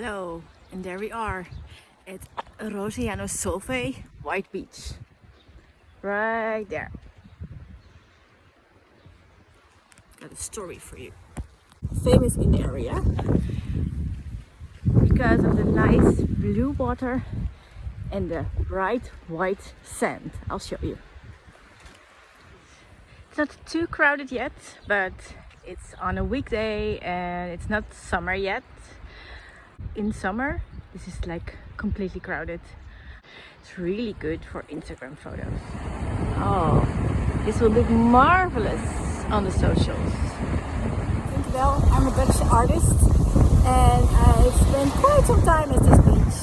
Hello, and there we are at Rosignano Solvay, White Beach. Right there. Got a story for you. Famous in the area because of the nice blue water and the bright white sand. I'll show you. It's not too crowded yet, but it's on a weekday and it's not summer yet. In summer, this is like completely crowded. It's really good for Instagram photos. Oh, this will look marvelous on the socials. TINKEBELL, I'm a Dutch artist and I've spent quite some time at this beach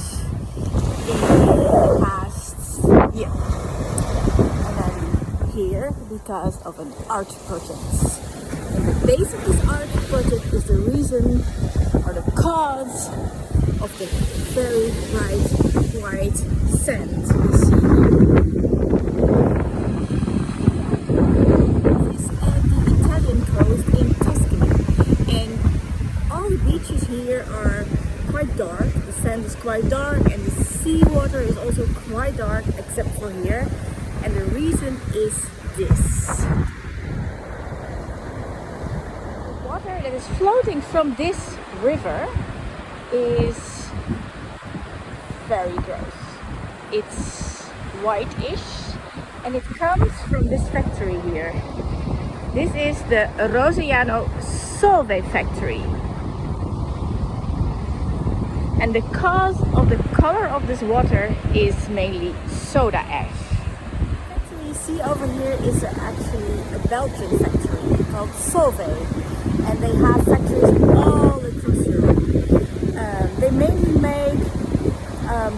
in the past year. And I'm here because of an art project. And the base of this art project is the reason or the cause of the very bright white sand we see here. This is the Italian coast in Tuscany, and all the beaches here are quite dark. The sand is quite dark and the seawater is also quite dark except for here, and the reason is this. The water that is floating from this river is very gross. It's whitish and it comes from this factory here. This is the Rosignano Solvay factory. And the cause of the color of this water is mainly soda ash. The factory you see over here is actually a Belgian factory called Solvay. And they have factories all across Europe. They mainly make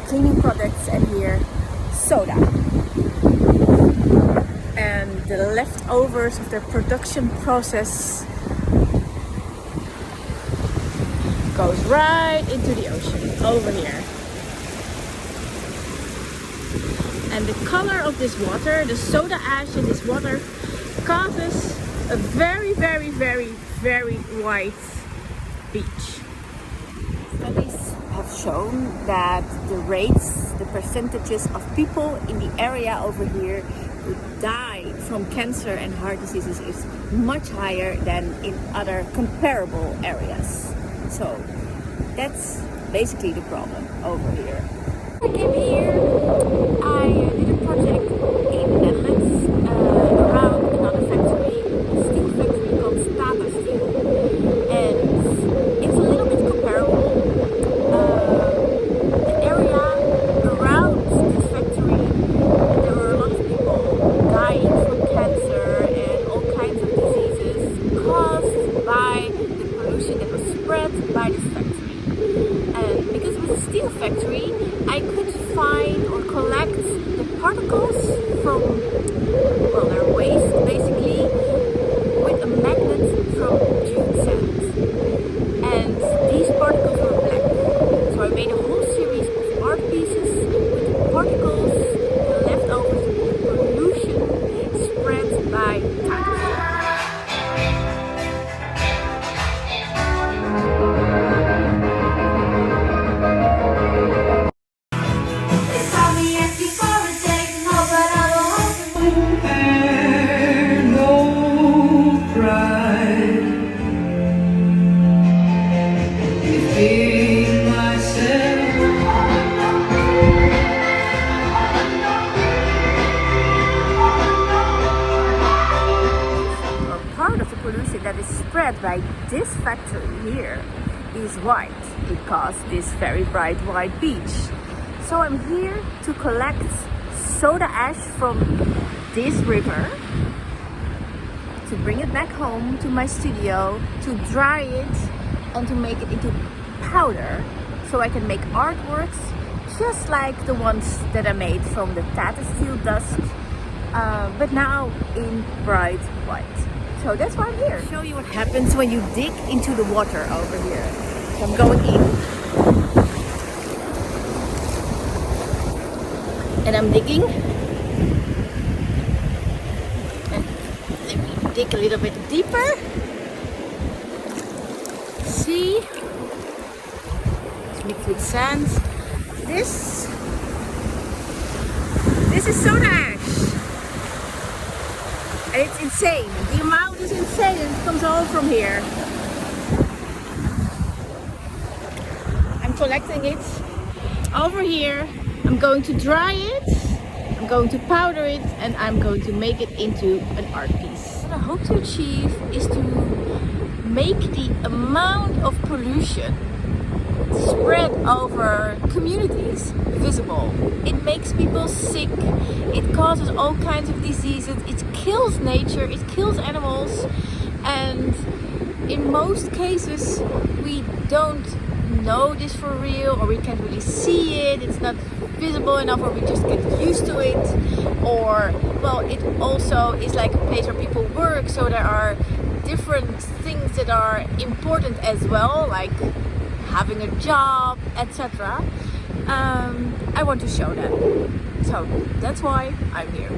cleaning products and here soda. And the leftovers of their production process goes right into the ocean over here. And the color of this water, the soda ash in this water, causes a very white beach. Studies have shown that the rates, the percentages of people in the area over here who die from cancer and heart diseases is much higher than in other comparable areas. So that's basically the problem over here. I came here, I did a project in the Netherlands around another factory, a steel factory called Candidus. And it's a little bit comparable. The area around this factory, there were a lot of people dying from cancer and all kinds of diseases caused by the pollution that was spread by this factory. And because it was a steel factory, I could find or collect the particles from, well, their waste basically, with a magnet from June sand. And these particles were black. So I made a whole series of art pieces with the particles, the leftovers, the pollution spread by time. That is spread by this factory here is white. It caused this very bright white beach. So I'm here to collect soda ash from this river, to bring it back home to my studio, to dry it and to make it into powder so I can make artworks just like the ones that I made from the Tata steel dust, but now in bright white. So that's why I'm here. I'll show you what happens when you dig into the water over here. So I'm going in. And I'm digging. And let me dig a little bit deeper. See? It's mixed with sand. This is soda ash. And it's insane. The amount is insane and it comes all from here. I'm collecting it over here. I'm going to dry it, I'm going to powder it, and I'm going to make it into an art piece. What I hope to achieve is to make the amount of pollution spread over communities visible. It makes people sick, it causes all kinds of diseases, it kills nature, it kills animals, and in most cases we don't know this for real, or we can't really see it, it's not visible enough, or we just get used to it, or well, it also is like a place where people work, so there are different things that are important as well, like having a job, etc. I want to show that, so that's why I'm here.